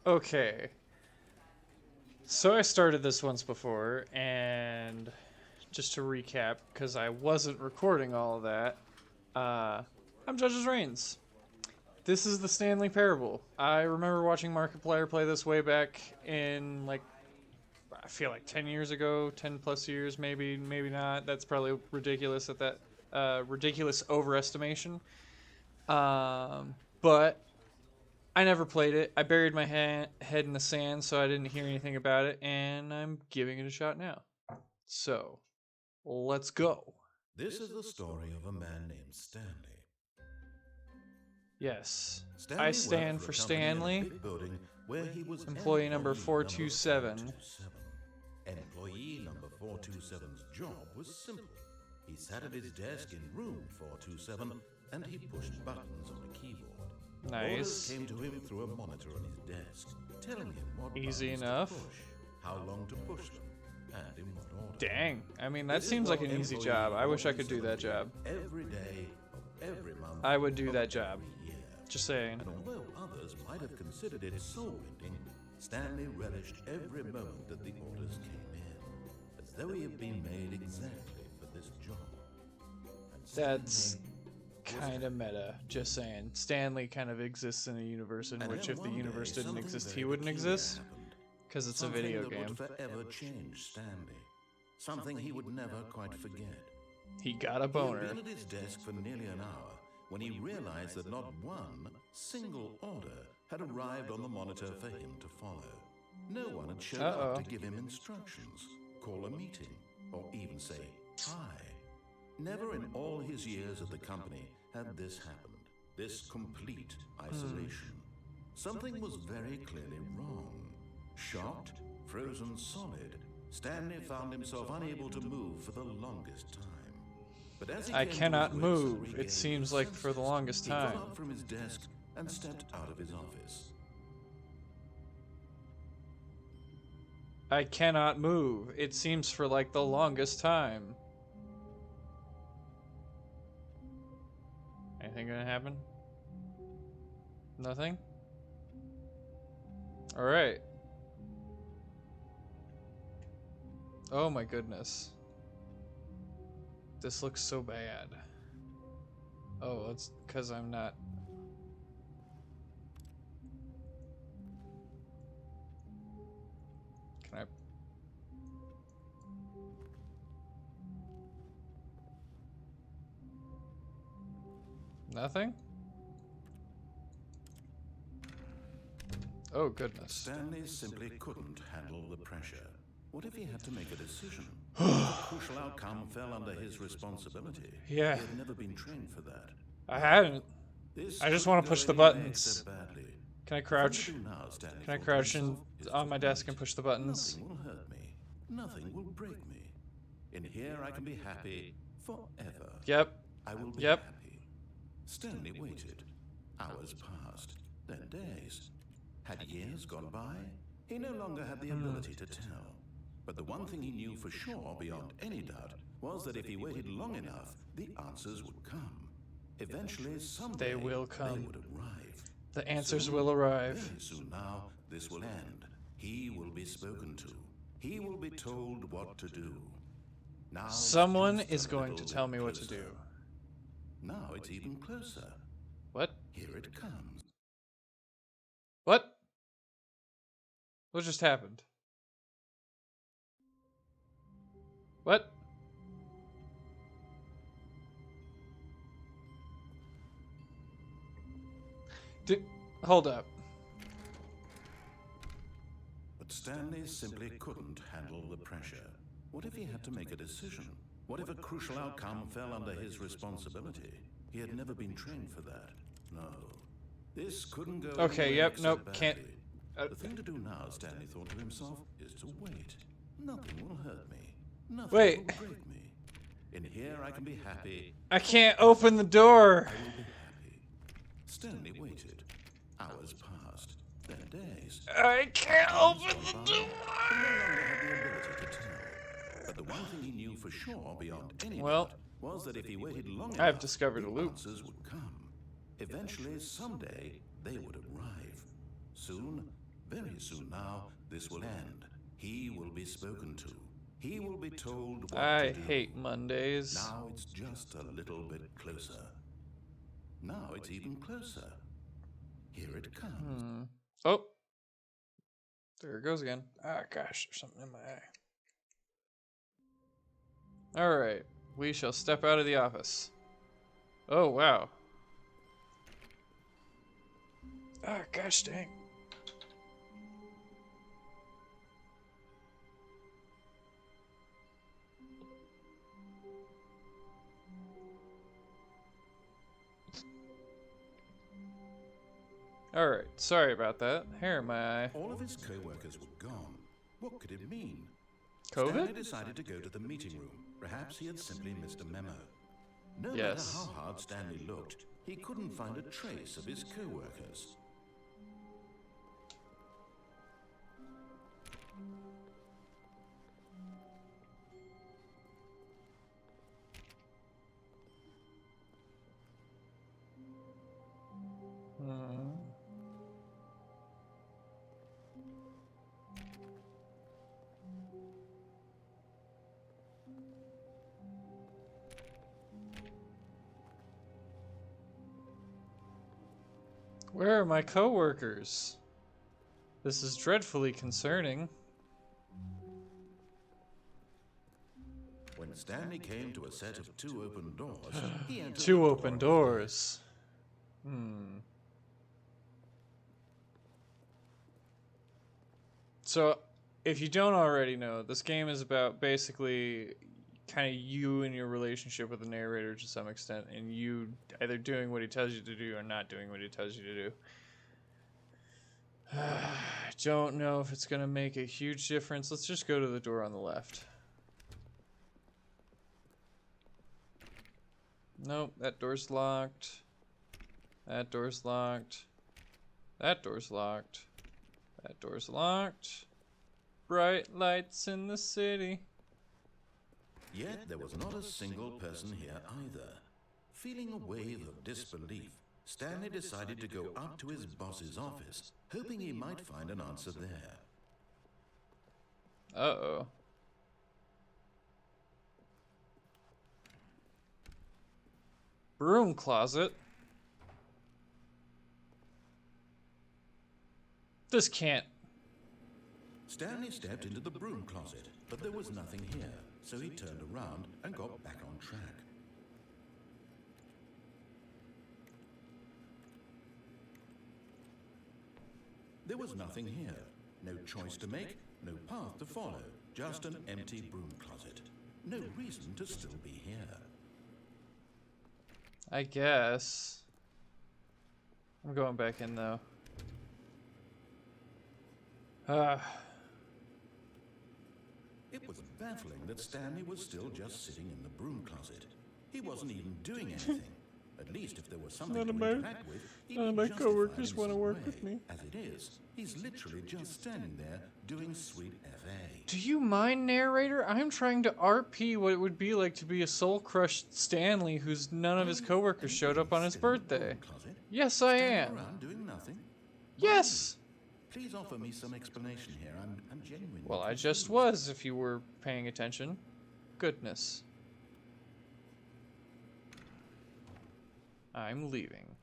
Okay. So I started this once before, and just to recap, because I wasn't recording all of that, uh, I'm Judge's Reigns. This is the Stanley Parable. I remember watching Markiplier play this way back in, like, I feel like 10 years ago, 10 plus years, maybe, maybe not. That's probably ridiculous at that, ridiculous overestimation. But I never played it. I buried my head in the sand, so I didn't hear anything about it, and I'm giving it a shot now. So, let's go. This is the story of a man named Stanley. Yes. I Stanley worked stand for for a company in a Stanley, big building where he was employee number 427. 427. Employee number 427's job was simple. He sat at his desk in room 427 and he pushed buttons on a keyboard. Orders Nice. came to him through a monitor on his desk, telling him what Easy buttons enough. to push, how long to push them, and in what order. Dang. I mean, that This is seems like what an easy employee job. I wish I could do that 427 job. did every day of every month. I would do of that job. every year. Just saying. And although others might have considered it soul-rending, Stanley relished every moment that the orders came in, as though he had been made exactly for this job. And That's Stanley kind of meta. Just saying. Stanley kind of exists in a universe in And which then if the one universe day, didn't something exist, very he wouldn't peculiar exist. happened. Because it's a Something video that game. would forever change Stanley. Something he would never quite forget. He got a He boner. had been at his desk for nearly an hour when he realized that not one single order had arrived on the monitor for him to follow. No one had shown up to give him instructions, call a meeting, or even say hi. Never in all his years at the company had this happened, this complete isolation. Something was very clearly wrong. Shocked, frozen solid, Stanley found himself unable to move for the longest time. But as he I came to cannot his wits and move, regained it seems his like for the senses, longest he time. got up from his desk and stepped out of his office. I cannot move. It seems for like the longest time. Anything gonna happen? Nothing? Alright. Oh my goodness. This looks so bad. Oh, it's because I'm not. Can I? Nothing? Oh goodness. Stanley simply couldn't handle the pressure. What if he had to make a decision? A crucial outcome fell under his responsibility. Yeah. He had never been trained for that. I haven't. This I just couldn't want to go push the any way buttons. except badly. Can I What crouch? to do now, Stanley Can I thought to crouch in himself, is on to my desk wait. and push the buttons? Nothing will hurt me. Nothing will break me. In here I can be happy forever. Yep. I will be Yep. happy. Stanley waited. Hours passed, then days. Had years gone by? He no longer had the ability to tell. But the one thing he knew for sure, beyond any doubt, was that if he waited long enough, the answers would come. Eventually, someday, They will come. They would arrive. The answers Soon, will arrive. very soon now, this will end. He will be spoken to. He will be told what to do. Now it's Someone just is a going to little tell bit me what to closer. do. Now it's even closer. What? Here it comes. What? What just happened? What? Hold up. But Stanley simply couldn't handle the pressure. What if he had to make a decision? What if a crucial outcome fell under his responsibility? He had never been trained for that. No. This couldn't go Okay, anywhere yep, except nope, can't- badly. The thing to do now, Stanley thought to himself, is to wait. Nothing will hurt me. Nothing Wait. will break me. In here I can be happy. I can't open the door. I will be happy. Stanley waited. Hours passed, then days. I can't open Days the gone by. door. He no longer had the ability to tell. But the one thing he knew for sure, beyond any Well, doubt, was that if he waited long enough, I've discovered the a loop. answers would come. Eventually, someday, they would arrive. Soon, Very soon now, this will end. He will be spoken to. He will be told what I to do. hate Mondays. Now it's just a little bit closer. Now it's even closer. Here it comes. Oh. There it goes again. Ah, gosh, there's something in my eye. Alright. We shall step out of the office. Oh, wow. Ah, gosh dang. Alright, sorry about that. Hair in my eye. All of his co-workers were gone. What could it mean? COVID? Stanley decided to go to the meeting room. Perhaps he had simply missed a memo. No matter how hard Stanley looked, he couldn't find a trace of his co-workers. Where are my coworkers? This is dreadfully concerning. When Stanley came to a set of 2 open doors, he entered Two the open door doors. So, if you don't already know, this game is about basically kind of you and your relationship with the narrator to some extent, and you either doing what he tells you to do or not doing what he tells you to do. I don't know if it's going to make a huge difference. Let's just go to the door on the left. Nope, that door's locked. That door's locked. That door's locked. That door's locked. Bright lights in the city. Yet there was not a single person here either. Feeling a wave of disbelief, Stanley decided to go up to his boss's office, hoping he might find an answer there. Uh-oh. Broom closet. This can't. Stanley stepped into the broom closet, but there was nothing here, so he turned around and got back on track. There was nothing here. No choice to make, no path to follow, just an empty broom closet. No reason to still be here. I guess. I'm going back in though. It was baffling that Stanley was still just sitting in the broom closet. He wasn't even doing anything. At least if there was something to interact with, none of my coworkers want to work with me. As it is, he's literally just standing there doing sweet FA. Do you mind, narrator? I'm trying to RP what it would be like to be a soul-crushed Stanley whose none of his coworkers showed up on his birthday. Yes, I am. Around doing nothing? Yes! Please offer me some explanation here. I'm genuinely Well, I just was, if you were paying attention. Goodness. I'm leaving.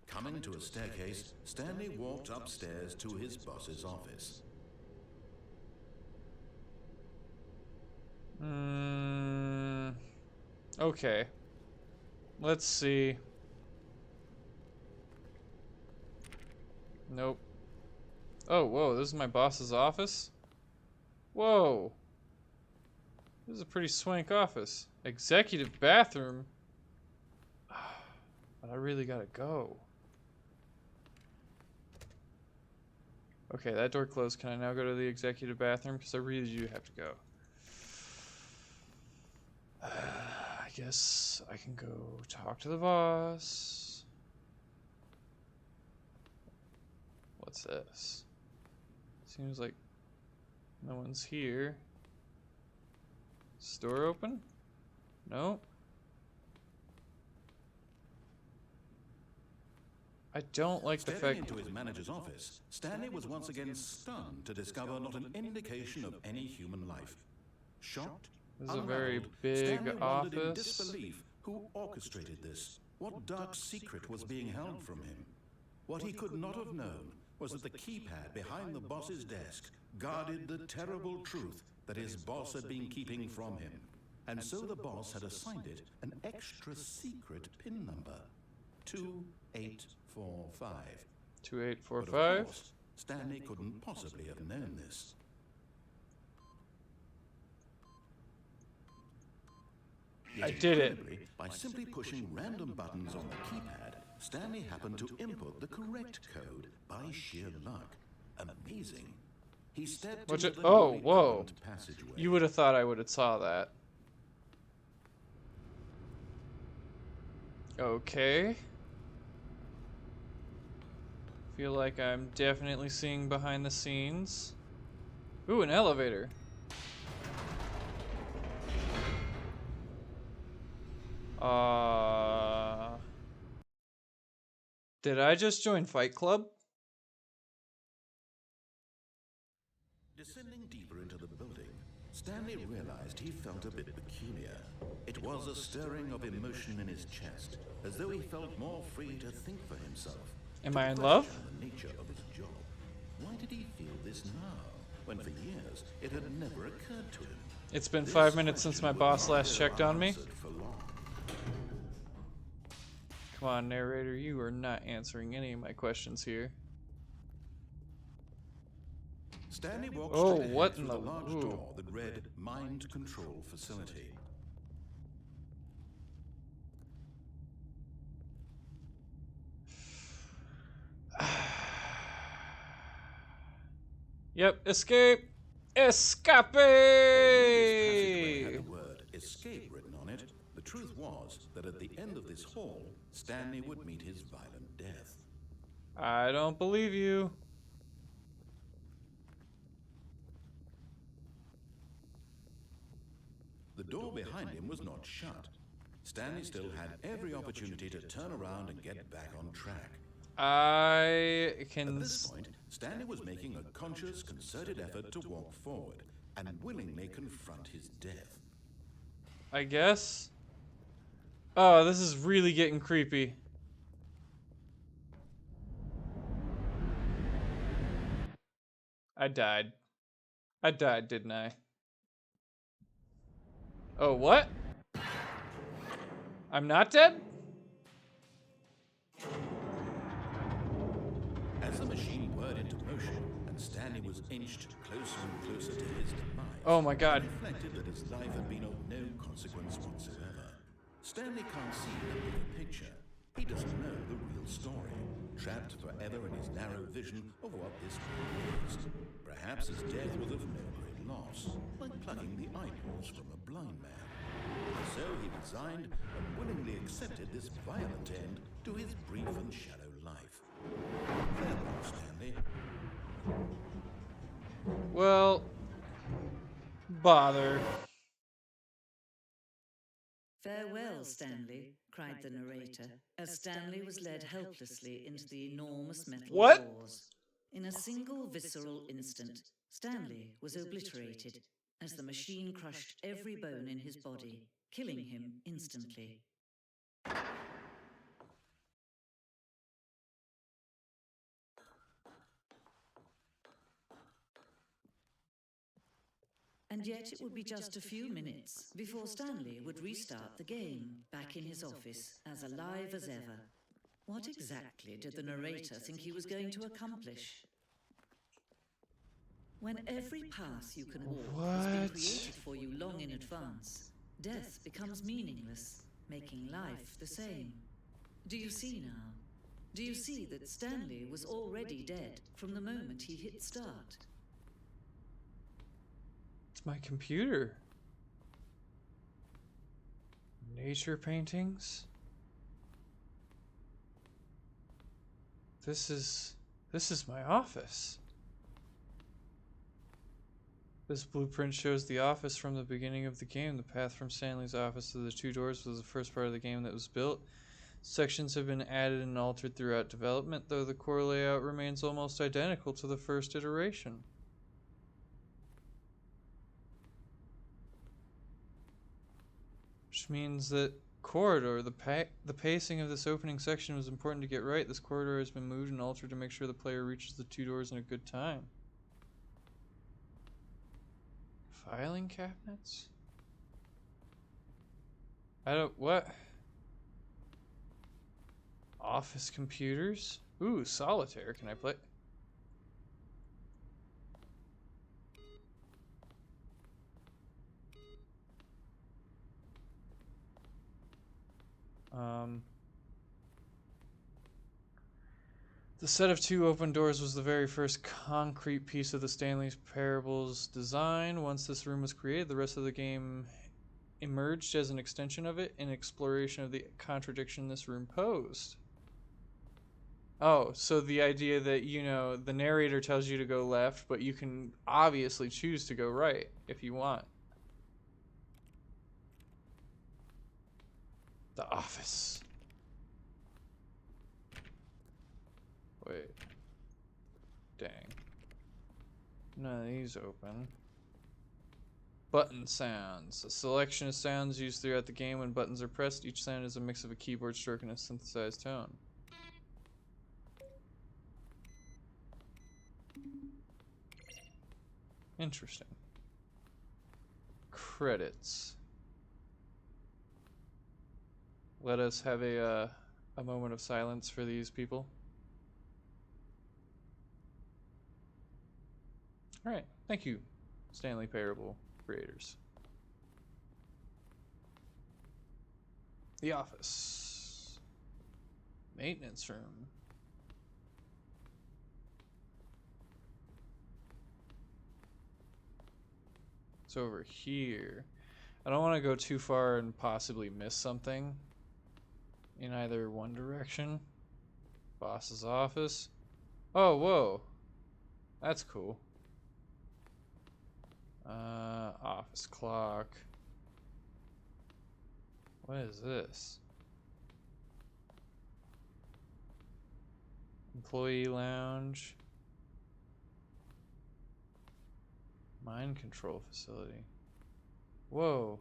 Coming to a staircase, Stanley walked upstairs to his boss's office. Okay. Let's see. Nope. Oh, whoa, this is my boss's office? Whoa. This is a pretty swank office. Executive bathroom? But I really gotta go. Okay, that door closed. Can I now go to the executive bathroom? Because I really do have to go. I guess I can go talk to the boss. What's this? Seems like no one's here. Is the door open? No. I don't like the Stepping fact... into his manager's office, Stanley was once again stunned to discover not an indication of any human life. Shocked, This is a very unraveled, big Stanley wondered in office. disbelief who orchestrated this. What dark secret was being held from him? What he could not have known was that the keypad behind the boss's desk guarded the terrible truth that his boss had been keeping from him. And so the boss had assigned it an extra secret PIN number. 2845. 2845. But of course, Stanley couldn't possibly have known this. I did it. By simply pushing random buttons on the keypad, Stanley happened to input the correct code by sheer luck. Amazing. He stepped into the newly opened passageway. You would have thought I would have saw that. Okay. Feel like I'm definitely seeing behind the scenes. Ooh, an elevator. Did I just join Fight Club? Descending deeper into the building, Stanley realized he felt a bit peculiar. It was a stirring of emotion in his chest, as though he felt more free to think for himself. Am I in love? The nature of his job. Why did he feel this now, when for years it had never occurred to him? It's been 5 minutes since my boss last checked on me. Come on, narrator, you are not answering any of my questions here. Stanley walked Oh, straight what ahead in through the... the large Ooh. door that read Mind Control Facility. Yep, escape! Escape! Passageway had the word escape written on it. The truth was that at the end of this hall, Stanley would meet his violent death. I don't believe you. The door behind him was not shut. Stanley still had every opportunity to turn around and get back on track. I can... At this point, Stanley was making a conscious, concerted effort to walk forward and willingly confront his death. I guess. Oh, this is really getting creepy. I died. I died, didn't I? Oh, what? I'm not dead? As the machine whirred into motion and Stanley was inched closer and closer to his demise, Oh my god. he reflected that his life had been of no consequence whatsoever. Stanley can't see the bigger picture. He doesn't know the real story, trapped forever in his narrow vision of what this world is. Perhaps his death was of no great loss, like plucking the eyeballs from a blind man. So he resigned and willingly accepted this violent end to his brief and shallow life. Farewell, Stanley. Well, bother. Farewell, Stanley, cried the narrator, as Stanley was led helplessly into the enormous metal doors. In a single visceral instant, Stanley was obliterated as the machine crushed every bone in his body, killing him instantly. And yet it would be just a few minutes before Stanley would restart the game, back in his office, as alive as ever. What exactly did the narrator think he was going to accomplish? When every path you can walk has been created for you long in advance, death becomes meaningless, making life the same. Do you see now? Do you see that Stanley was already dead from the moment he hit start? It's my computer. Nature paintings. This is my office. This blueprint shows the office from the beginning of the game. The path from Stanley's office to the two doors was the first part of the game that was built. Sections have been added and altered throughout development, though the core layout remains almost identical to the first iteration. Which means that corridor, the pacing of this opening section was important to get right. This corridor has been moved and altered to make sure the player reaches the 2 doors in a good time. Filing cabinets? What? Office computers? Ooh, solitaire. Can I play? The set of 2 open doors was the very first concrete piece of the Stanley Parable's design. Once this room was created, the rest of the game emerged as an extension of it, an exploration of the contradiction this room posed. Oh, so the idea that, you know, the narrator tells you to go left, but you can obviously choose to go right if you want. The office. Wait. Dang. None of these open. Button sounds. A selection of sounds used throughout the game when buttons are pressed. Each sound is a mix of a keyboard stroke and a synthesized tone. Interesting. Credits. Let us have a moment of silence for these people. Alright, thank you, Stanley Parable creators. The office. Maintenance room. It's over here. I don't want to go too far and possibly miss something in either one direction. Boss's office. Oh, whoa. That's cool. Office clock. What is this? Employee lounge. Mind control facility. Whoa.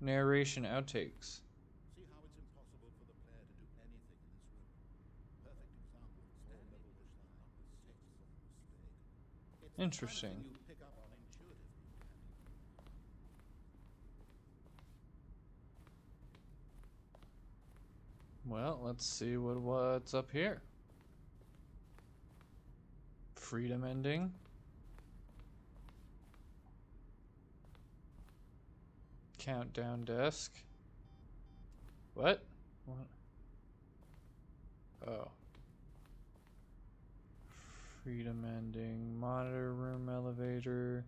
Narration outtakes. See how it's impossible for the player to do anything in this room. Perfect example of stand-level mistake. Interesting. You pick up on intuitively. Well, let's see what's up here. Freedom ending. Countdown desk. What? What? Oh. Freedom ending. Monitor room elevator.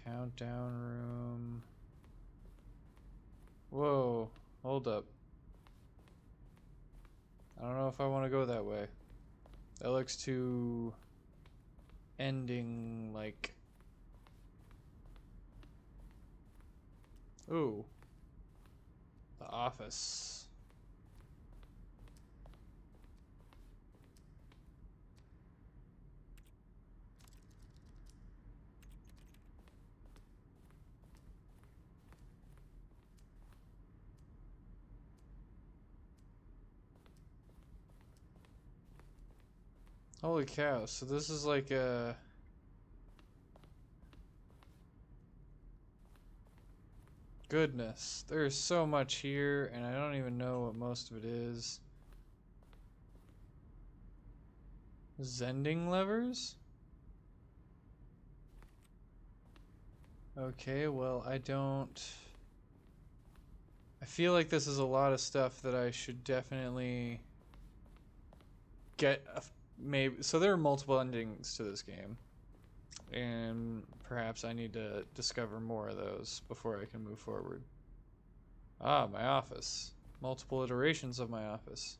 Countdown room. Whoa. Hold up. I don't know if I want to go that way. That looks too ending like. Ooh. The office. Holy cow, so this is like a... Goodness, there's so much here, and I don't even know what most of it is. Zending levers? Okay, well, I feel like this is a lot of stuff that I should definitely get maybe. So there are multiple endings to this game, and perhaps I need to discover more of those before I can move forward. Ah, my office. Multiple iterations of my office.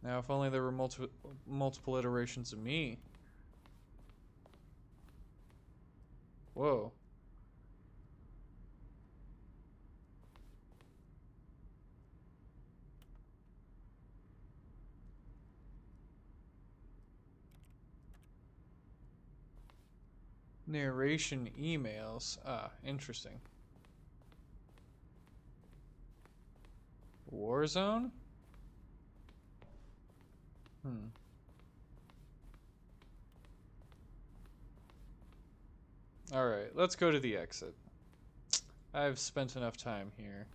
Now, if only there were multiple iterations of me. Whoa. Narration emails. Ah, interesting. Warzone? Alright, let's go to the exit. I've spent enough time here.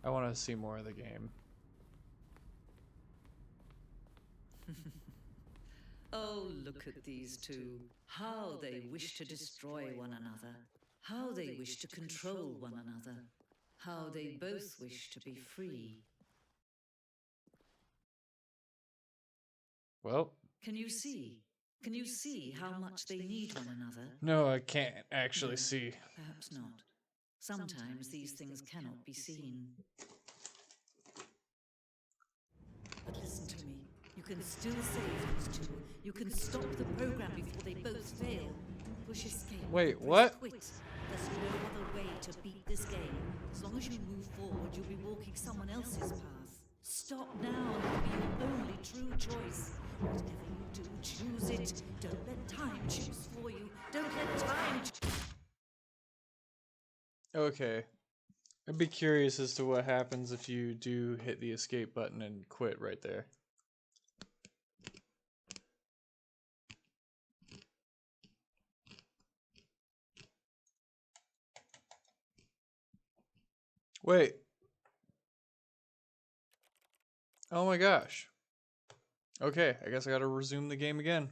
I want to see more of the game. Oh, look at these two. How they wish to destroy one another. How they wish to control one another. How they both wish to be free. Well. Can you see? Can you see how much they need one another? No, I can't actually see. Perhaps not. Sometimes these things cannot be seen. But listen to me. You can still save these two. You can stop the program before they both fail. Push escape. Wait, Press what? Quit. There's no other way to beat this game. As long as you move forward, you'll be walking someone else's path. Stop now and it'll be your only true choice. Whatever you do, choose it. Don't let time choose for you. Don't let time Okay. I'd be curious as to what happens if you do hit the escape button and quit right there. Wait. Oh my gosh. Okay, I guess I gotta resume the game again.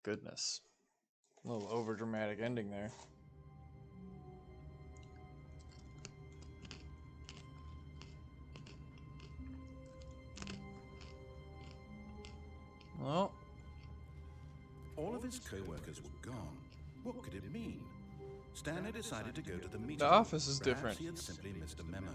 Goodness. A little overdramatic ending there. Well. All of his co-workers were gone. What could it mean? Stanley decided to go to the meeting. The office is Perhaps different. he had simply missed a memo.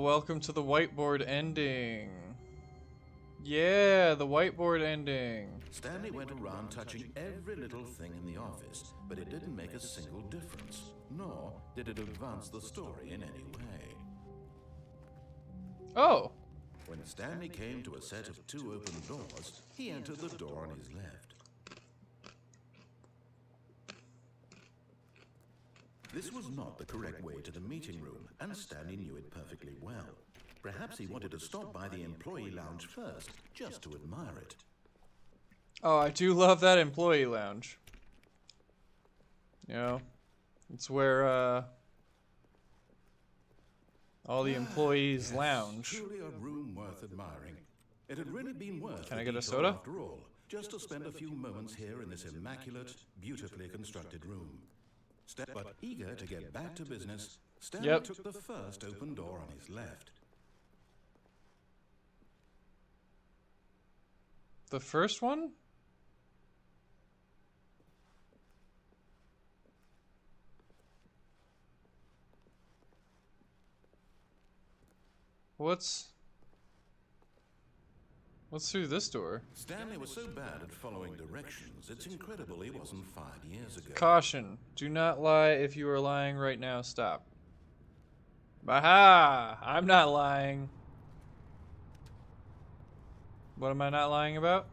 Welcome to the whiteboard ending. Yeah, the whiteboard ending. Stanley went around touching every little thing in the office, but it didn't make a single difference, nor did it advance the story in any way. Oh. When Stanley came to a set of 2 open doors, he entered the door on his left. This was not the correct way to the meeting room, and Stanley knew it perfectly well. Perhaps he wanted to stop by the employee lounge first, just to admire it. Oh, I do love that employee lounge. You know, it's where all the employees lounge. Truly a room worth admiring. It had really been worth Can I the get a detour soda? after all, just to spend a few moments here in this immaculate, beautifully constructed room. But eager to get back to business, Stanley took the first open door on his left. The first one? What's through this door? Stanley was so bad at following directions, it's incredible he wasn't fired years ago. Caution. Do not lie. If you are lying right now, stop. Aha! I'm not lying. What am I not lying about?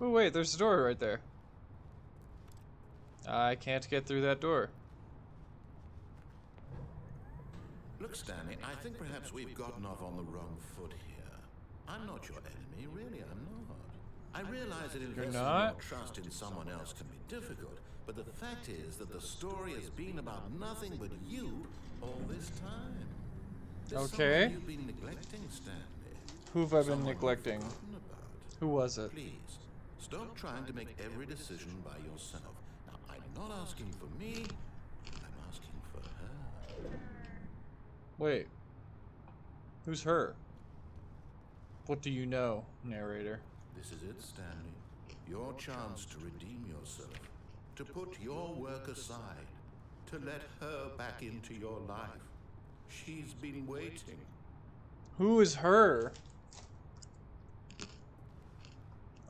Oh, wait, there's a door right there. I can't get through that door. Look, Stanley, I think perhaps we've gotten off on the wrong foot here. I'm not your enemy, really, I'm not. I realize that investing your trust in someone else can be difficult, but the fact is that the story has been about nothing but you all this time. There's Okay. someone you've been neglecting, Stanley. Who have I been Someone neglecting? you've forgotten about. Who was it? Please, stop trying to make every decision by yourself. Now, I'm not asking for me, I'm asking for her. Wait. Who's her? What do you know, narrator? This is it, Stanley. Your chance to redeem yourself. To put your work aside. To let her back into your life. She's been waiting. Who is her?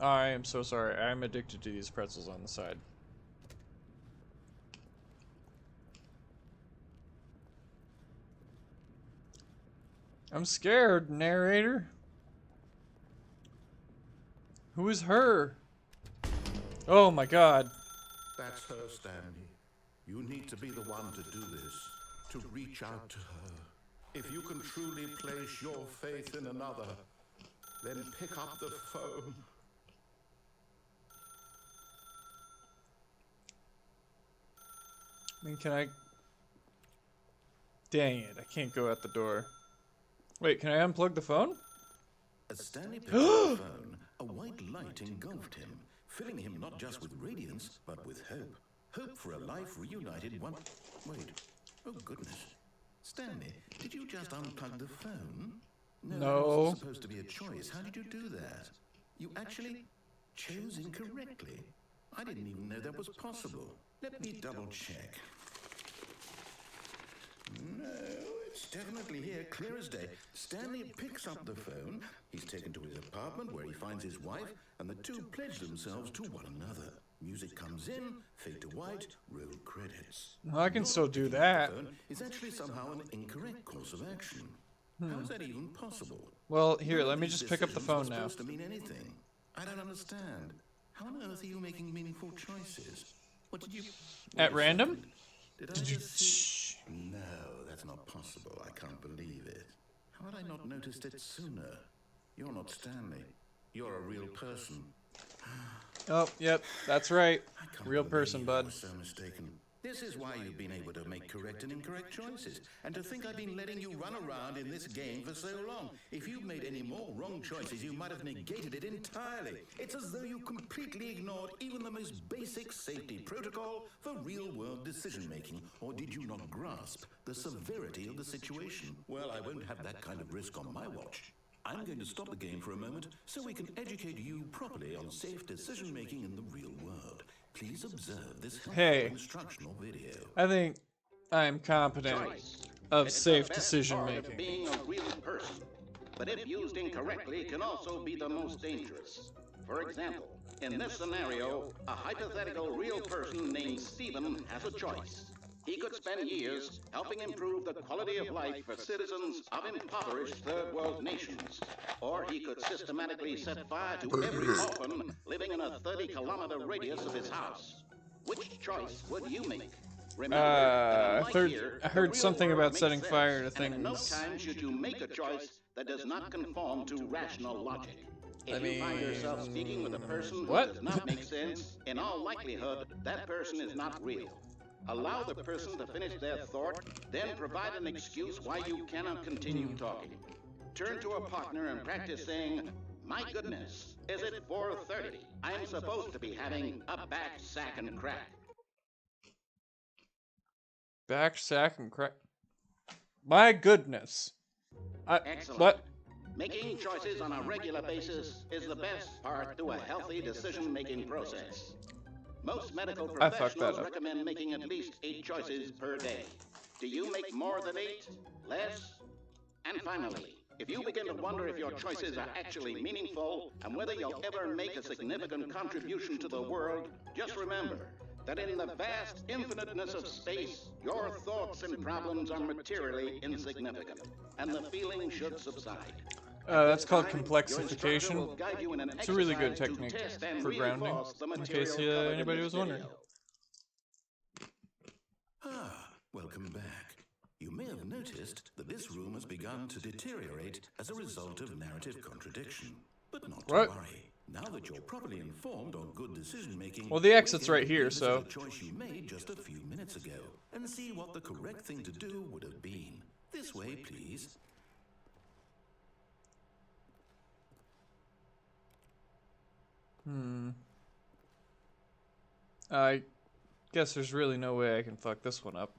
I am so sorry. I'm addicted to these pretzels on the side. I'm scared, narrator. Who is her? Oh my god. That's her, Stanley. You need to be the one to do this, to reach out to her. If you can truly place your faith in another, then pick up the phone. I mean, can I... Dang it, I can't go out the door. Wait, can I unplug the phone? As Stanley picked up the phone, a white light engulfed him, filling him not just with radiance, but with hope. Hope for a life reunited one... Wait. Oh, goodness. Stanley, did you just unplug the phone? No. That wasn't supposed to be a choice. How did you do that? You actually chose incorrectly. I didn't even know that was possible. Let me double check. No, it's definitely here, clear as day. Stanley picks up the phone. He's taken to his apartment where he finds his wife, and the two pledge themselves to one another. Music comes in, fade to white, roll credits. Well, I can still do that. It's actually somehow an incorrect course of action. How is that even possible? Well, here, let me just pick up the phone now. Supposed to mean anything. I don't understand. How on earth are you making meaningful choices? What did you... At random? Did I just see... No, that's not possible. I can't believe it. How had I not noticed it sooner? You're not Stanley. You're a real person. Oh, yep, that's right. Real person, bud. I was so mistaken. This is why you've been able to make correct and incorrect choices. And to think I've been letting you run around in this game for so long. If you'd made any more wrong choices, you might have negated it entirely. It's as though you completely ignored even the most basic safety protocol for real-world decision-making. Or did you not grasp the severity of the situation? Well, I won't have that kind of risk on my watch. I'm going to stop the game for a moment so we can educate you properly on safe decision-making in the real world. Please observe this instructional video. I think I'm competent of safe decision making. Being a real person, but if used incorrectly, can also be the most dangerous. For example, in this scenario, a hypothetical real person named Stephen has a choice. He could spend years helping improve the quality of life for citizens of impoverished third world nations. Or he could systematically set fire to every orphan living in a 30-kilometer radius of his house. Which choice would you make? Remember, I heard something about setting fire to things. And at no time should you make a choice that does not conform to rational logic. If you find yourself speaking with a person who does not make sense, in all likelihood, that person is not real. Allow the person to finish their thought, then provide an excuse why you cannot continue talking. Turn to a partner and practice saying, "My goodness, is it 4:30? I'm supposed to be having a back, sack, and crack." Back, sack, and crack. My goodness. Excellent. What? Making choices on a regular basis is the best part to a healthy decision-making process. Most medical professionals recommend making at least 8 choices per day. Do you make more than 8? Less? And finally, if you begin to wonder if your choices are actually meaningful and whether you'll ever make a significant contribution to the world, just remember that in the vast infiniteness of space, your thoughts and problems are materially insignificant, and the feeling should subside. That's called complexification. It's a really good technique for grounding, in case anybody was wondering. Welcome back. You may have noticed that this room has begun to deteriorate as a result of narrative contradiction. But not to worry. Now that you're properly informed on good decision-making... Well, the exit's right here, so... ...the choice you made just a few minutes ago, and see what the correct thing to do would have been. This way, please. I guess there's really no way I can fuck this one up.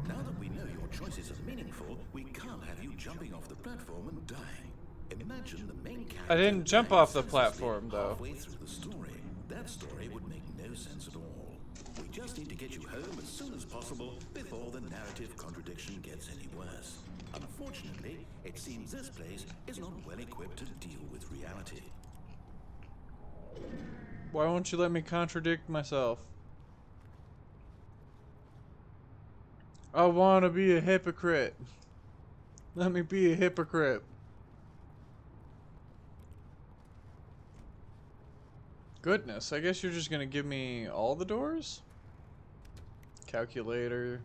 Now that we know your choices are meaningful, we can't have you jumping off the platform and dying. Imagine the main character. I didn't jump off the senselessly platform, though. Halfway through the story. That story would make no sense at all. We just need to get you home as soon as possible before the narrative contradiction gets any worse. Unfortunately, it seems this place is not well equipped to deal with reality. Why won't you let me contradict myself? I want to be a hypocrite. Let me be a hypocrite. Goodness, I guess you're just gonna give me all the doors? Calculator.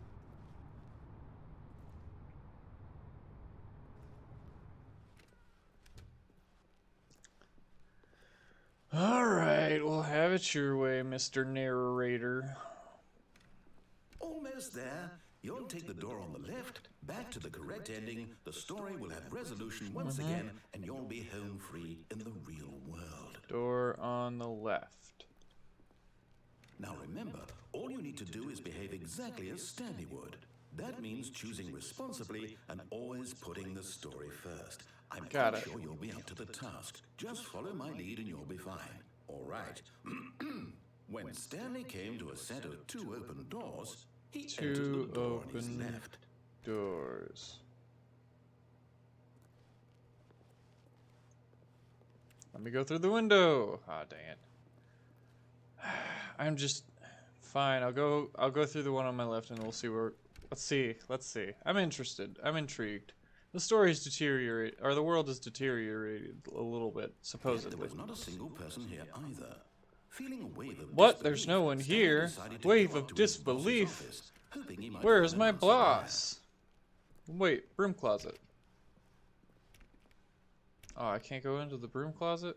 Alright, we'll have it your way, Mr. Narrator. Almost there. You'll take the door on the left, back to the correct ending, the story will have resolution once again, and you'll be home free in the real world. Door on the left. Now remember, all you need to do is behave exactly as Stanley would. That means choosing responsibly and always putting the story first. I'm quite sure you'll be up to the task. Just follow my lead and you'll be fine. All right. When Stanley came to a set of 2 open doors, he entered the door on his left. Doors. Let me go through the window. Ah, dang it. I'm just fine. I'll go through the one on my left and we'll see where. Let's see. I'm interested. I'm intrigued. The story's deteriorated, or the world is deteriorated a little bit, supposedly. There was not a single person here either. Feeling a wave of what? There's no one here. Wave of disbelief. Where is my boss? Wait, broom closet. Oh, I can't go into the broom closet?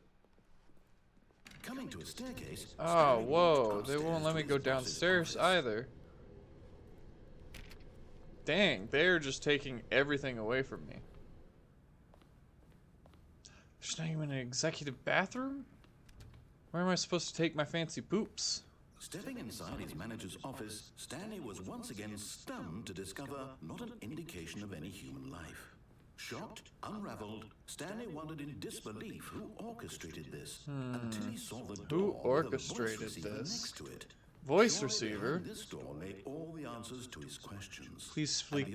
Coming to a staircase. Oh, whoa. They won't let me go downstairs either. Dang, they're just taking everything away from me. There's not even an executive bathroom? Where am I supposed to take my fancy poops? Stepping inside his manager's office, Stanley was once again stunned to discover not an indication of any human life. Shocked, unraveled, Stanley wondered in disbelief who orchestrated this until he saw the door with a voice receiver next to it. Voice receiver? This door lay all the answers to his questions. Please speak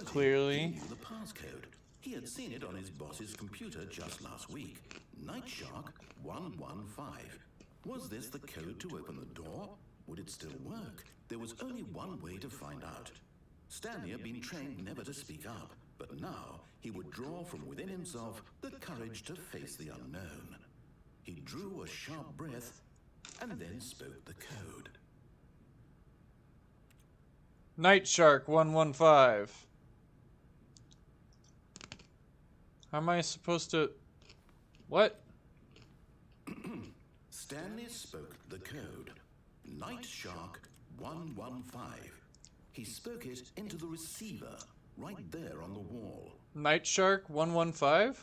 clearly. The passcode. He had seen it on his boss's computer just last week. Night Shark 115. Was this the code to open the door? Would it still work? There was only one way to find out. Stanley had been trained never to speak up, but now he would draw from within himself the courage to face the unknown. He drew a sharp breath and then spoke the code. Night Shark 115. How am I supposed to... What? Stanley spoke the code. Night Shark 115. He spoke it into the receiver, right there on the wall. Night Shark 115?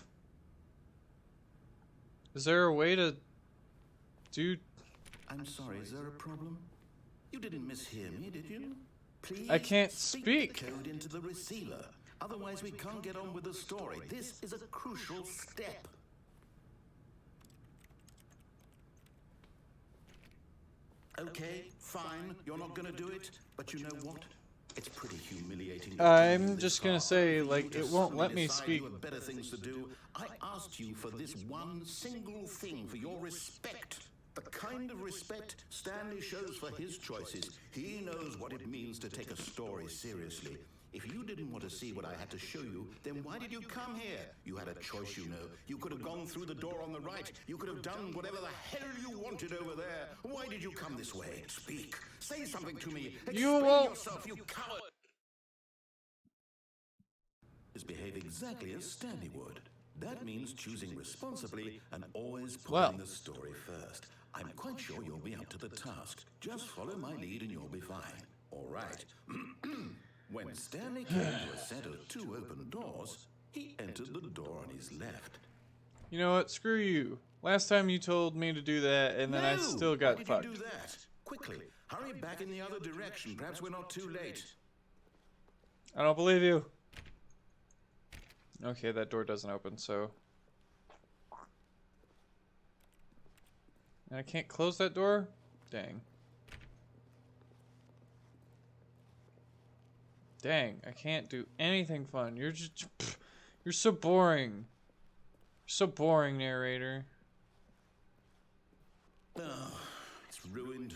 Is there a way to do... I'm sorry, is there a problem? You didn't mishear me, did you? Please I can't speak speak. the code into the receiver. Otherwise we can't get on with the story. This is a crucial step. Okay, fine, you're not gonna do it, but you know what? It's pretty humiliating. I'm just gonna say, like, it won't let me speak. You have better things to do. I asked you for this one single thing, for your respect. The kind of respect Stanley shows for his choices. He knows what it means to take a story seriously. If you didn't want to see what I had to show you, then why did you come here? You had a choice, you know. You could have gone through the door on the right. You could have done whatever the hell you wanted over there. Why did you come this way? Speak. Say something to me. Explain yourself, you coward. Behave exactly as Stanley would. That means choosing responsibly and always putting the story first. I'm quite sure you'll be up to the task. Just follow my lead and you'll be fine. All right. When Stanley came to a set of 2 open doors, he entered the door on his left. You know what? Screw you. Last time you told me to do that, and then I still got fucked. Why did you do that? Quickly, hurry back in the other direction. Perhaps we're not too late. I don't believe you. Okay, that door doesn't open, so And I can't close that door? Dang. Dang, I can't do anything fun. You're just... Pff, you're so boring. You're so boring, narrator. Oh, it's ruined.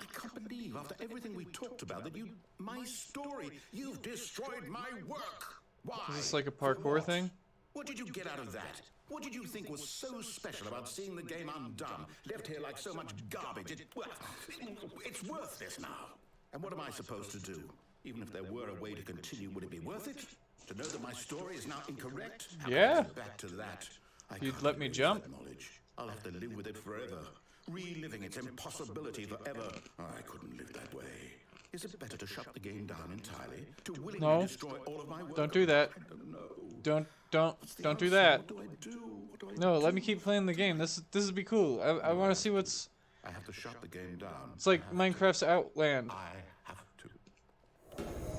I can't believe, after everything we talked about, that you... My story. You've destroyed my work. Why? Is this like a parkour thing? What did you get out of that? What did you think was so special about seeing the game undone, left here like so much garbage? It's worthless now. And what am I supposed to do? Even if there were a way to continue, would it be worth it? To know that my story is now incorrect? Yeah. Back to that. You'd let me jump? I'll have to live with it forever. Reliving its impossibility forever. I couldn't live that way. Is it better to shut the game down entirely? To willingly destroy all of my work? Don't do that. I don't know. Don't do that. What do I do? What do I No, do? let me keep playing the game. This would be cool. I want to see what's... I have to shut the game down. It's like Minecraft's Outland. I have to.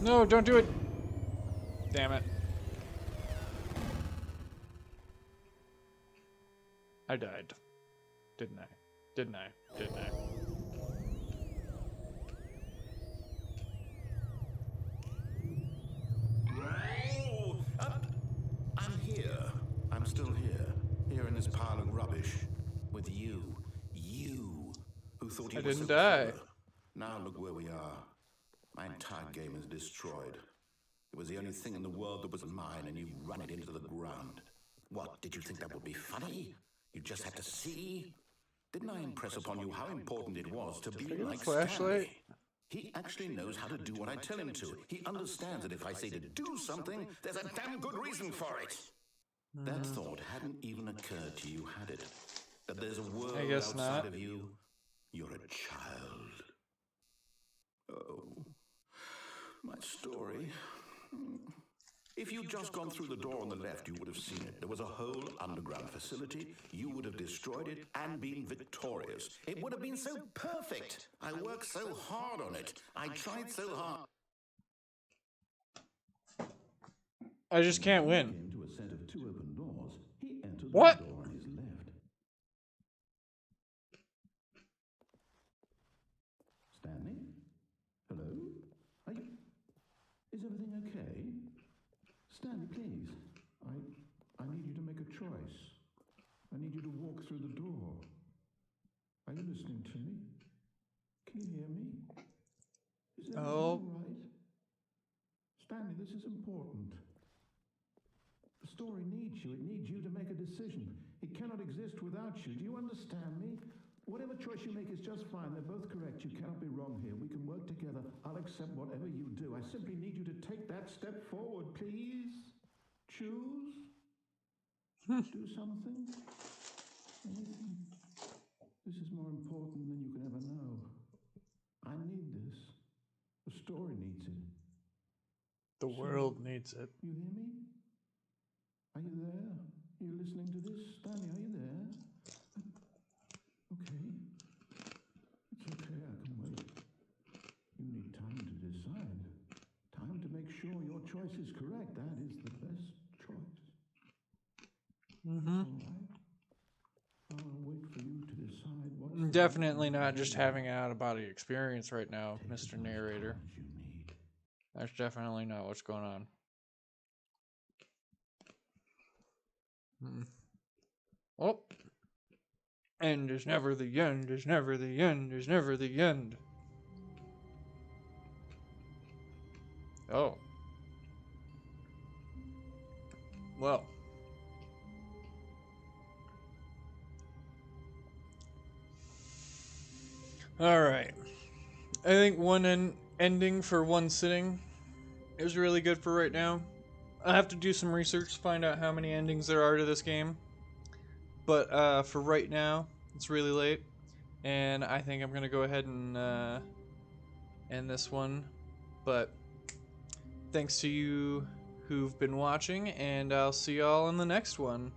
No, don't do it. Damn it. I died. Didn't I? Didn't I? Didn't I? I'm here. I'm still here. Here in this pile of rubbish. With you. You. Who thought you I were didn't so die. clever. Now look where we are. My entire game is destroyed. It was the only thing in the world that was mine, and you run it into the ground. What, did you think that would be funny? You just had to see? Didn't I impress upon you how important it was to be like flashlight? Stanley? He actually knows how to do what I tell him to. He understands that if I say to do something, there's a damn good reason for it. That thought hadn't even occurred to you, had it? That there's a world guess outside not. of you? You're a child. Oh, my story. If you'd just gone through the door on the left, you would have seen it. There was a whole underground facility. You would have destroyed it and been victorious. It would have been so perfect. I worked so hard on it. I tried so hard. I just can't win. Into a set of 2 open doors. He entered What? the door on his left. Stanley? Hello? Are you... Is everything okay? Stanley, please. I need you to make a choice. I need you to walk through the door. Are you listening to me? Can you hear me? Is everything all right? Stanley, this is important. The story needs you. It needs you to make a decision. It cannot exist without you. Do you understand me? Whatever choice you make is just fine. They're both correct. You cannot be wrong here. We can work together. I'll accept whatever you do. I simply need you to take that step forward, please. Choose. Do something. Anything. This is more important than you can ever know. I need this. The story needs it. The world needs it. You hear me? Are you there? Are you listening to this? Stanley, are you there? Okay. It's okay, I can wait. You need time to decide. Time to make sure your choice is correct. That is the best choice. Mm-hmm. All right. I'll wait for you to decide what... Definitely not just having an out-of-body experience right now, Mr. Narrator. you need. That's definitely not what's going on. Oh. End is never the end, is never the end, is never the end. Oh. Well. Alright. I think one ending for one sitting is really good for right now. I have to do some research to find out how many endings there are to this game. But for right now, it's really late. And I think I'm going to go ahead and end this one. But thanks to you who've been watching, and I'll see y'all in the next one.